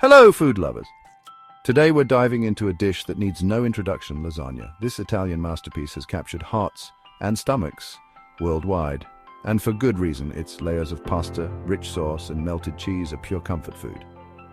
Hello, food lovers! Today we're diving into a dish that needs no introduction, lasagna. This Italian masterpiece has captured hearts and stomachs worldwide. And for good reason. Its layers of pasta, rich sauce, and melted cheese are pure comfort food.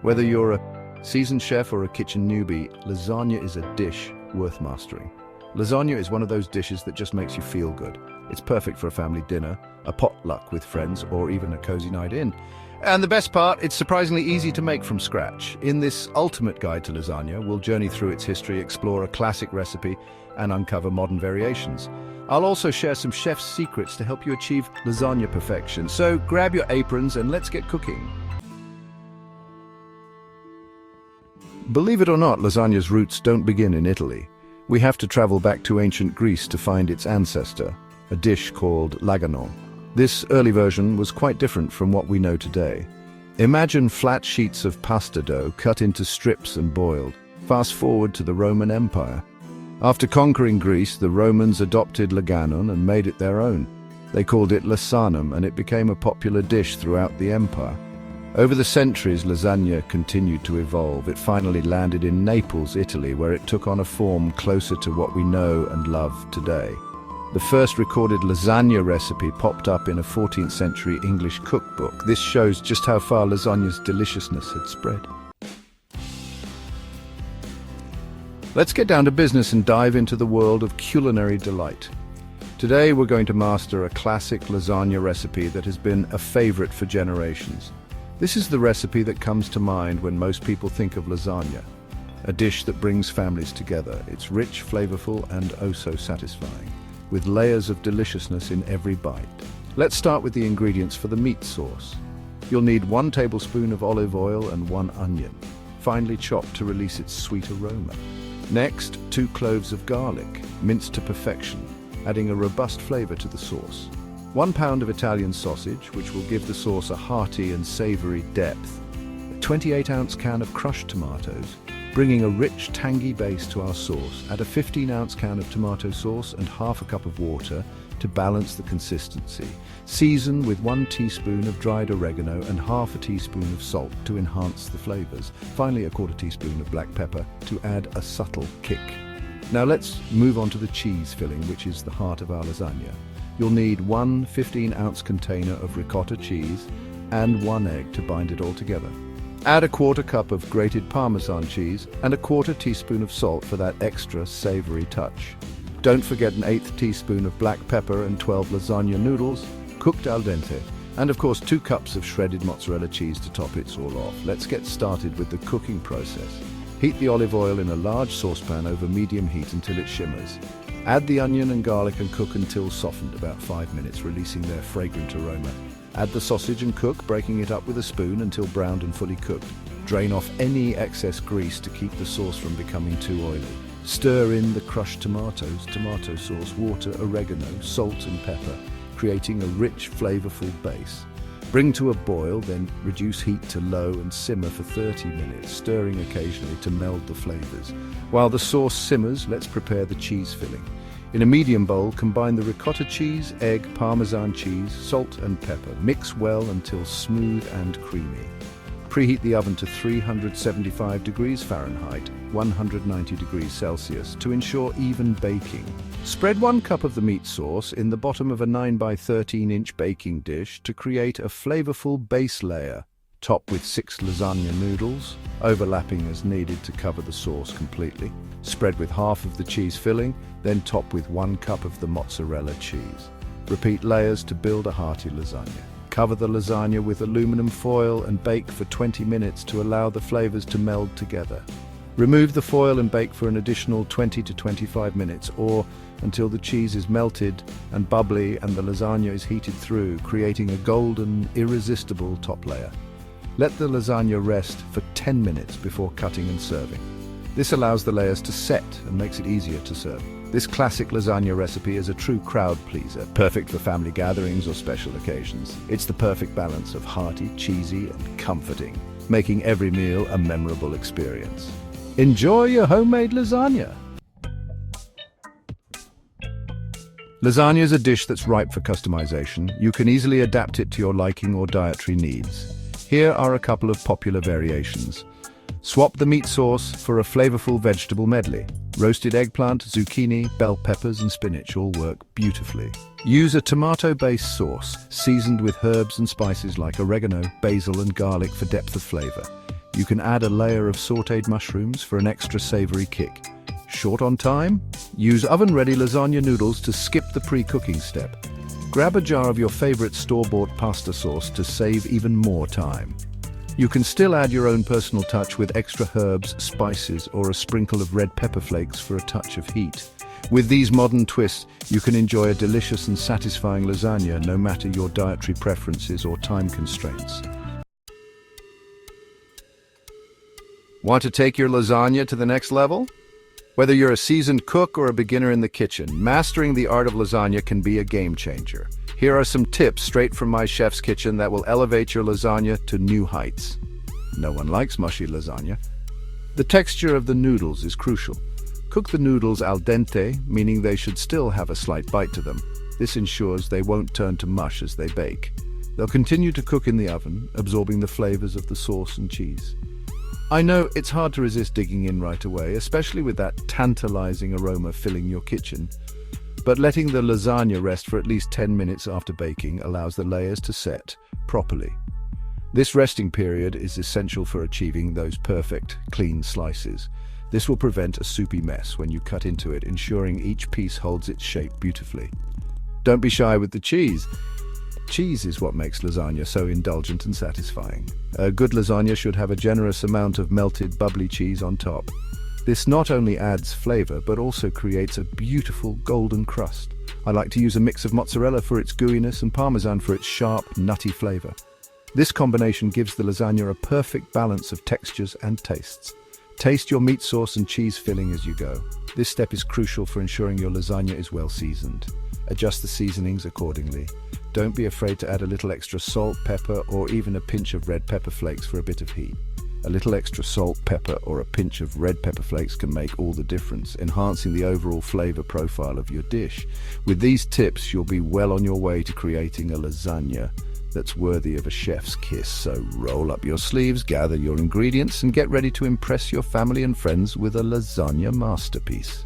Whether you're a seasoned chef or a kitchen newbie, lasagna is a dish worth mastering. Lasagna is one of those dishes that just makes you feel good. It's perfect for a family dinner, a potluck with friends, or even a cozy night in. And the best part, it's surprisingly easy to make from scratch. In this ultimate guide to lasagna, we'll journey through its history, explore a classic recipe, and uncover modern variations. I'll also share some chef's secrets to help you achieve lasagna perfection. So grab your aprons and let's get cooking. Believe it or not, lasagna's roots don't begin in Italy. We have to travel back to ancient Greece to find its ancestor, a dish called lasagna. This early version was quite different from what we know today. Imagine flat sheets of pasta dough cut into strips and boiled. Fast forward to the Roman Empire. After conquering Greece, the Romans adopted lasagna and made it their own. They called it lasanum, and it became a popular dish throughout the empire. Over the centuries, lasagna continued to evolve. It finally landed in Naples, Italy, where it took on a form closer to what we know and love today. The first recorded lasagna recipe popped up in a 14th century English cookbook. This shows just how far lasagna's deliciousness had spread. Let's get down to business and dive into the world of culinary delight. Today we're going to master a classic lasagna recipe that has been a favorite for generations. This is the recipe that comes to mind when most people think of lasagna, a dish that brings families together. It's rich, flavorful, and oh so satisfying, with layers of deliciousness in every bite. Let's start with the ingredients for the meat sauce. You'll need 1 tablespoon of olive oil and 1 onion, finely chopped to release its sweet aroma. Next, 2 cloves of garlic, minced to perfection, adding a robust flavor to the sauce. 1 pound of Italian sausage, which will give the sauce a hearty and savory depth. A 28-ounce can of crushed tomatoes, bringing a rich, tangy base to our sauce. Add a 15-ounce can of tomato sauce and half a cup of water to balance the consistency. Season with 1 teaspoon of dried oregano and half a teaspoon of salt to enhance the flavors. Finally, a 1/4 teaspoon of black pepper to add a subtle kick. Now let's move on to the cheese filling, which is the heart of our lasagna. You'll need 1 15-ounce container of ricotta cheese and 1 egg to bind it all together. Add a 1/4 cup of grated Parmesan cheese and a 1/4 teaspoon of salt for that extra savory touch. Don't forget an 1/8 teaspoon of black pepper and 12 lasagna noodles, cooked al dente. And of course 2 cups of shredded mozzarella cheese to top it all off. Let's get started with the cooking process. Heat the olive oil in a large saucepan over medium heat until it shimmers. Add the onion and garlic and cook until softened, about 5 minutes, releasing their fragrant aroma. Add the sausage and cook, breaking it up with a spoon until browned and fully cooked. Drain off any excess grease to keep the sauce from becoming too oily. Stir in the crushed tomatoes, tomato sauce, water, oregano, salt and pepper, creating a rich, flavorful base. Bring to a boil, then reduce heat to low and simmer for 30 minutes, stirring occasionally to meld the flavors. While the sauce simmers, let's prepare the cheese filling. In a medium bowl, combine the ricotta cheese, egg, Parmesan cheese, salt and pepper. Mix well until smooth and creamy. Preheat the oven to 375 degrees Fahrenheit, 190 degrees Celsius to ensure even baking. Spread 1 cup of the meat sauce in the bottom of a 9 by 13-inch baking dish to create a flavorful base layer. Top with 6 lasagna noodles, overlapping as needed to cover the sauce completely. Spread with half of the cheese filling, then top with 1 cup of the mozzarella cheese. Repeat layers to build a hearty lasagna. Cover the lasagna with aluminum foil and bake for 20 minutes to allow the flavors to meld together. Remove the foil and bake for an additional 20 to 25 minutes, or until the cheese is melted and bubbly and the lasagna is heated through, creating a golden, irresistible top layer. Let the lasagna rest for 10 minutes before cutting and serving. This allows the layers to set and makes it easier to serve. This classic lasagna recipe is a true crowd pleaser, perfect for family gatherings or special occasions. It's the perfect balance of hearty, cheesy, and comforting, making every meal a memorable experience. Enjoy your homemade lasagna! Lasagna is a dish that's ripe for customization. You can easily adapt it to your liking or dietary needs. Here are a couple of popular variations. Swap the meat sauce for a flavorful vegetable medley. Roasted eggplant, zucchini, bell peppers and spinach all work beautifully. Use a tomato-based sauce, seasoned with herbs and spices like oregano, basil and garlic for depth of flavor. You can add a layer of sautéed mushrooms for an extra savory kick. Short on time? Use oven-ready lasagna noodles to skip the pre-cooking step. Grab a jar of your favorite store-bought pasta sauce to save even more time. You can still add your own personal touch with extra herbs, spices, or a sprinkle of red pepper flakes for a touch of heat. With these modern twists, you can enjoy a delicious and satisfying lasagna no matter your dietary preferences or time constraints. Want to take your lasagna to the next level? Whether you're a seasoned cook or a beginner in the kitchen, mastering the art of lasagna can be a game changer. Here are some tips straight from my chef's kitchen that will elevate your lasagna to new heights. No one likes mushy lasagna. The texture of the noodles is crucial. Cook the noodles al dente, meaning they should still have a slight bite to them. This ensures they won't turn to mush as they bake. They'll continue to cook in the oven, absorbing the flavors of the sauce and cheese. I know it's hard to resist digging in right away, especially with that tantalizing aroma filling your kitchen. But letting the lasagna rest for at least 10 minutes after baking allows the layers to set properly. This resting period is essential for achieving those perfect, clean slices. This will prevent a soupy mess when you cut into it, ensuring each piece holds its shape beautifully. Don't be shy with the cheese. Cheese is what makes lasagna so indulgent and satisfying. A good lasagna should have a generous amount of melted, bubbly cheese on top. This not only adds flavor, but also creates a beautiful golden crust. I like to use a mix of mozzarella for its gooiness and parmesan for its sharp, nutty flavor. This combination gives the lasagna a perfect balance of textures and tastes. Taste your meat sauce and cheese filling as you go. This step is crucial for ensuring your lasagna is well seasoned. Adjust the seasonings accordingly. Don't be afraid to add a little extra salt, pepper, or even a pinch of red pepper flakes for a bit of heat. A little extra salt, pepper, or a pinch of red pepper flakes can make all the difference, enhancing the overall flavor profile of your dish. With these tips, you'll be well on your way to creating a lasagna that's worthy of a chef's kiss. So roll up your sleeves, gather your ingredients, and get ready to impress your family and friends with a lasagna masterpiece.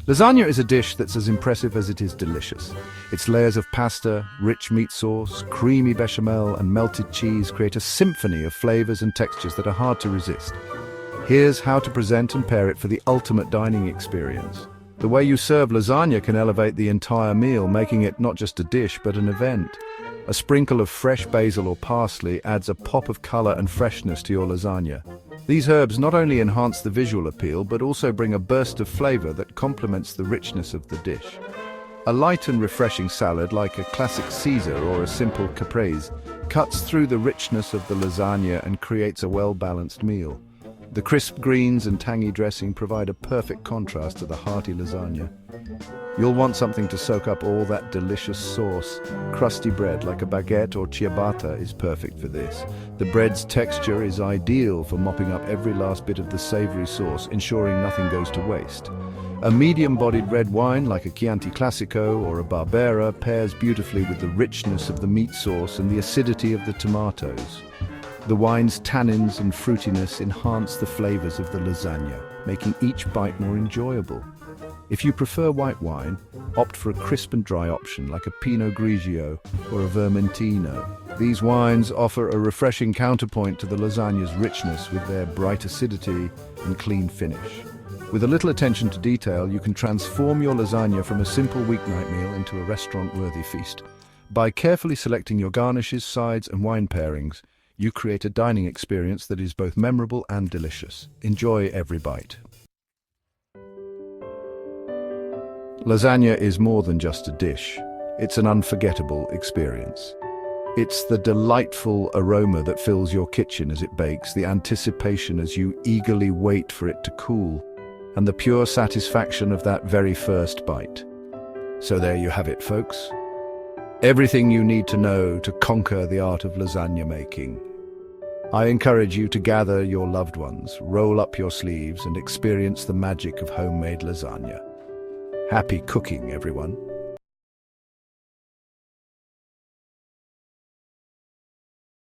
Lasagna is a dish that's as impressive as it is delicious. Its layers of pasta, rich meat sauce, creamy bechamel, and melted cheese create a symphony of flavors and textures that are hard to resist. Here's how to present and pair it for the ultimate dining experience. The way you serve lasagna can elevate the entire meal, making it not just a dish, but an event. A sprinkle of fresh basil or parsley adds a pop of color and freshness to your lasagna. These herbs not only enhance the visual appeal, but also bring a burst of flavor that complements the richness of the dish. A light and refreshing salad, like a classic Caesar or a simple caprese, cuts through the richness of the lasagna and creates a well-balanced meal. The crisp greens and tangy dressing provide a perfect contrast to the hearty lasagna. You'll want something to soak up all that delicious sauce. Crusty bread like a baguette or ciabatta is perfect for this. The bread's texture is ideal for mopping up every last bit of the savory sauce, ensuring nothing goes to waste. A medium-bodied red wine like a Chianti Classico or a Barbera pairs beautifully with the richness of the meat sauce and the acidity of the tomatoes. The wine's tannins and fruitiness enhance the flavors of the lasagna, making each bite more enjoyable. If you prefer white wine, opt for a crisp and dry option like a Pinot Grigio or a Vermentino. These wines offer a refreshing counterpoint to the lasagna's richness with their bright acidity and clean finish. With a little attention to detail, you can transform your lasagna from a simple weeknight meal into a restaurant-worthy feast. By carefully selecting your garnishes, sides, and wine pairings, you create a dining experience that is both memorable and delicious. Enjoy every bite. Lasagna is more than just a dish. It's an unforgettable experience. It's the delightful aroma that fills your kitchen as it bakes, the anticipation as you eagerly wait for it to cool, and the pure satisfaction of that very first bite. So there you have it, folks. Everything you need to know to conquer the art of lasagna making. I encourage you to gather your loved ones, roll up your sleeves, and experience the magic of homemade lasagna. Happy cooking, everyone.